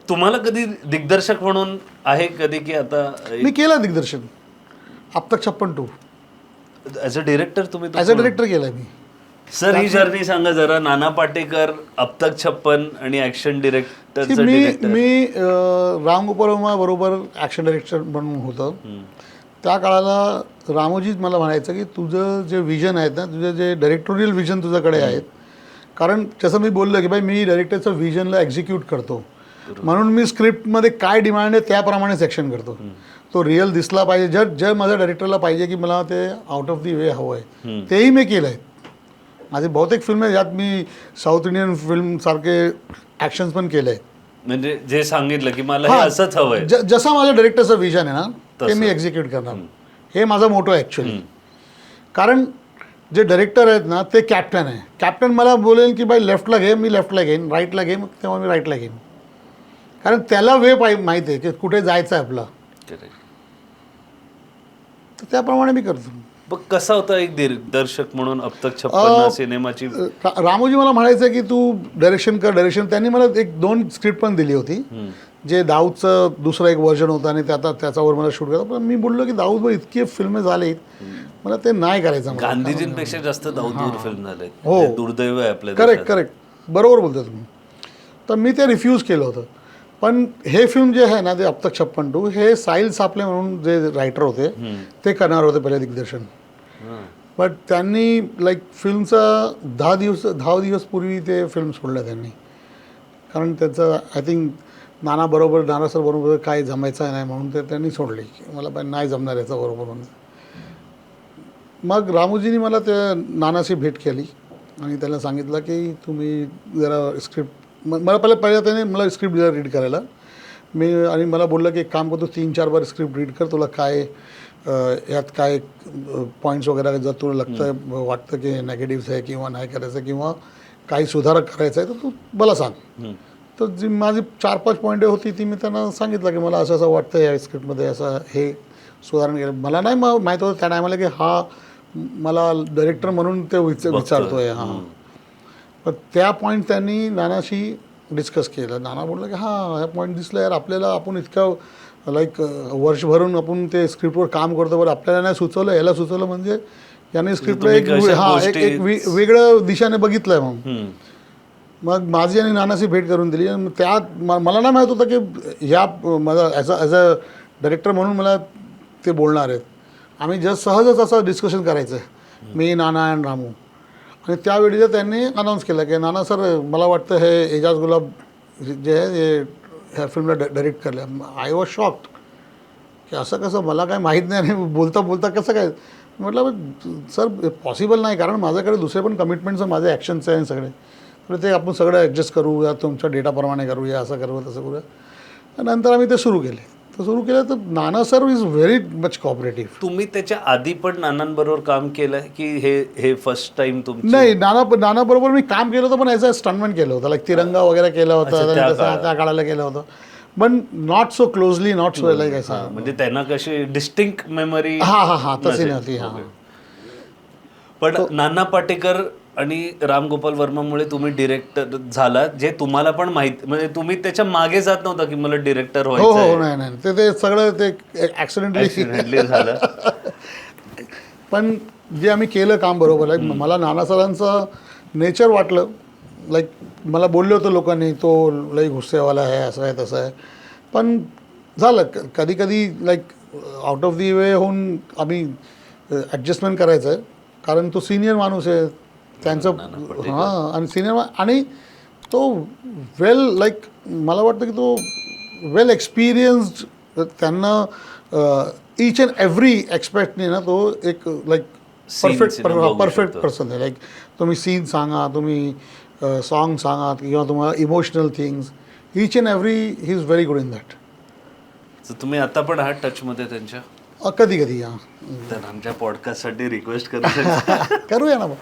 तुम्हाला कधी दिग्दर्शक म्हणून आहे कधी की आता मी केलं दिग्दर्शन अब तक 56 ॲज अ डिरेक्टर तुम्ही ॲज अ डिरेक्टर केलं मी. सर ही जर्नी सांगा जरा. नाना पाटेकर, अब तक 56 आणि ॲक्शन डिरेक्टरचं मी डिरेक्टर. मी राम गोपाळ वर्मा बरोबर ॲक्शन डायरेक्टर म्हणून होतं. त्या काळाला रामोजीच मला म्हणायचं की तुझं जे विजन आहेत ना, तुझे जे डायरेक्टोरियल विजन तुझ्याकडे आहेत, कारण जसं मी बोललो की भाई मी डायरेक्टरचं विजनला एक्झिक्यूट करतो, म्हणून मी स्क्रिप्टमध्ये काय डिमांड आहे त्याप्रमाणे सेक्शन करतो. तो रिअल दिसला पाहिजे. जर माझ्या डायरेक्टरला पाहिजे की मला ते आउट ऑफ दी वे हवं आहे, तेही मी केलं आहे. माझे बहुतेक फिल्म आहे ज्यात मी साऊथ इंडियन फिल्म सारखे ॲक्शन्स पण केले आहेत. म्हणजे जे सांगितलं की मला हे असंच हवंय, जसा माझ्या डायरेक्टरचं विजन आहे ना ते मी एक्झिक्यूट करणार. हे माझा मोटो आहे ॲक्च्युली. कारण जे डायरेक्टर आहेत ना ते कॅप्टन आहे. कॅप्टन मला बोलेल की बाई लेफ्टला घे, मी लेफ्टला घेईन, राईटला घे, मग तेव्हा मी राईटला घेईन. कारण त्याला वे माहिती आहे की कुठे जायचं आहे आपलं, तर त्याप्रमाणे मी करतो. बघ कसा होता एक दिग्दर्शक म्हणून अब तक 56 सिनेमाची. रामोजी मला म्हणायचं की तू डायरेक्शन कर. त्यांनी मला 1-2 स्क्रिप्ट पण दिली होती, जे दाऊदचं दुसरं एक व्हर्जन होतं आणि त्याच्यावर मला शूट करायचं. पण मी बोललो की दाऊदवर इतके फिल्म झाले, मला ते नाही करायचं. गांधीजींपेक्षा जास्त दाऊदवर फिल्म झाले. हो, दुर्दैव आहे आपल्या. करेक्ट बरोबर बोलतो तुम्ही. तर मी ते रिफ्यूज केलं होतं. पण हे फिल्म जे आहे ना ते अब तक 56 हे साहिल सापले म्हणून जे रायटर होते ते करणार होते पहिले दिग्दर्शन. बट त्यांनी लाईक फिल्मचा 10 दिवस पूर्वी ते फिल्म सोडलं त्यांनी. कारण त्याचं आय थिंक नाना सर बरोबर काय जमायचं नाही म्हणून ते त्यांनी सोडली. मला पण नाही जमणार याचा बरोबर म्हणून. मग रामोजींनी मला त्या नानाशी भेट केली आणि त्याला सांगितलं की तुम्ही जरा स्क्रिप्ट, मला पहिल्या त्याने मला स्क्रिप्ट जरा रीड करायला आणि मला बोललं की एक काम करतो 3-4 बार स्क्रिप्ट रीड कर, तुला काय यात काय पॉईंट्स वगैरे जर तुला वाटतं की नेगेटिव्स आहे किंवा नाही करायचं किंवा काही सुधारक करायचं आहे तर तू मला सांग. तर जी माझी 4-5 पॉईंट होती ती मी त्यांना सांगितलं की मला असं वाटतं या स्क्रिप्टमध्ये असं हे सुधारण केलं. मला नाही माहीत होतं त्या टायमाला की हा मला डायरेक्टर म्हणून ते विचारतोय. हां, पण त्या पॉईंट त्यांनी नानाशी डिस्कस केलं. नाना बोललं की हां ह्या पॉईंट दिसलं यार आपल्याला, आपण इतकं लाईक वर्षभरून आपण ते स्क्रिप्टवर काम करतो, बरं आपल्याला नाही सुचवलं, याला सुचवलं म्हणजे याने स्क्रिप्टला एक वेगळं दिशाने बघितलं आहे. मग माझी आणि नानाशी भेट करून दिली. त्यात मला नाही माहीत होतं की ह्या माझा ॲज अ डायरेक्टर म्हणून मला ते बोलणार आहेत. आम्ही जस्ट सहजच असं डिस्कशन करायचं मी, नाना आणि रामू. आणि त्यावेळी त्यांनी अनाऊन्स केलं की नाना सर मला वाटतं हे एजाज गुलाब जे आहे हे ह्या फिल्मला डायरेक्ट करलं. आय वॉज शॉक्ड की असं कसं, मला काय माहीत नाही आणि बोलता कसं काय. म्हटलं सर पॉसिबल नाही, कारण माझ्याकडे दुसरे पण कमिटमेंट्स आहे, माझे ॲक्शन्स आहे सगळे, तर ते आपण सगळं ॲडजस्ट करू या, तुमच्या डेटाप्रमाणे करूया, असं करू तसं करूया. नंतर आम्ही ते सुरू केले. तर Nana sir is very much cooperative. तुम्ही त्याच्या आधी पण नानांबरोबर काम केलं की हे फर्स्ट टाइम तुमचं? नाही, नाना बरोबर मी काम केलं होतं पण ॲज अ स्टंटमॅन केलं होतं, लाईक तिरंगा वगैरे केलं होतं त्या काळाला केलं होतं, पण not so closely, not so like असं. म्हणजे त्यांना कशी डिस्टिंक्ट मेमरी. हां तशी नव्हती. हां, पण नाना पाटेकर आणि राम गोपाळ वर्मामुळे तुम्ही डिरेक्टर झाला, जे तुम्हाला पण माहिती, म्हणजे तुम्ही त्याच्या मागे जात नव्हता की मला डिरेक्टर व्हायचं. हो, नाही ते सगळं ते ॲक्सिडेंटली झालं. पण जे आम्ही केलं काम बरोबर आहे. मला नाना सरांचं नेचर वाटलं, लाईक मला बोलले होतं लोकांनी तो लई गुस्सेवाला आहे, असं आहे तसं आहे. पण झालं कधी लाईक आउट ऑफ दी वे होऊन आम्ही ॲडजस्टमेंट करायचं आहे, कारण तो सिनियर माणूस आहे त्यांचं. हां, आणि सिनियर आणि तो वेल लाईक मला वाटतं की तो वेल एक्सपिरियन्स्ड, त्यांना ईच अँड एव्हरी एक्सपेक्टने ना तो एक लाईक परफेक्ट पर्सन आहे. लाईक तुम्ही सीन सांगा, तुम्ही सॉन्ग सांगा किंवा तुम्हाला emotional things, each and every he is very good in that. तुम्ही आता पण आहात टचमध्ये त्यांच्या? कधी हां. तर आमच्या पॉडकास्टसाठी रिक्वेस्ट करूया ना मग.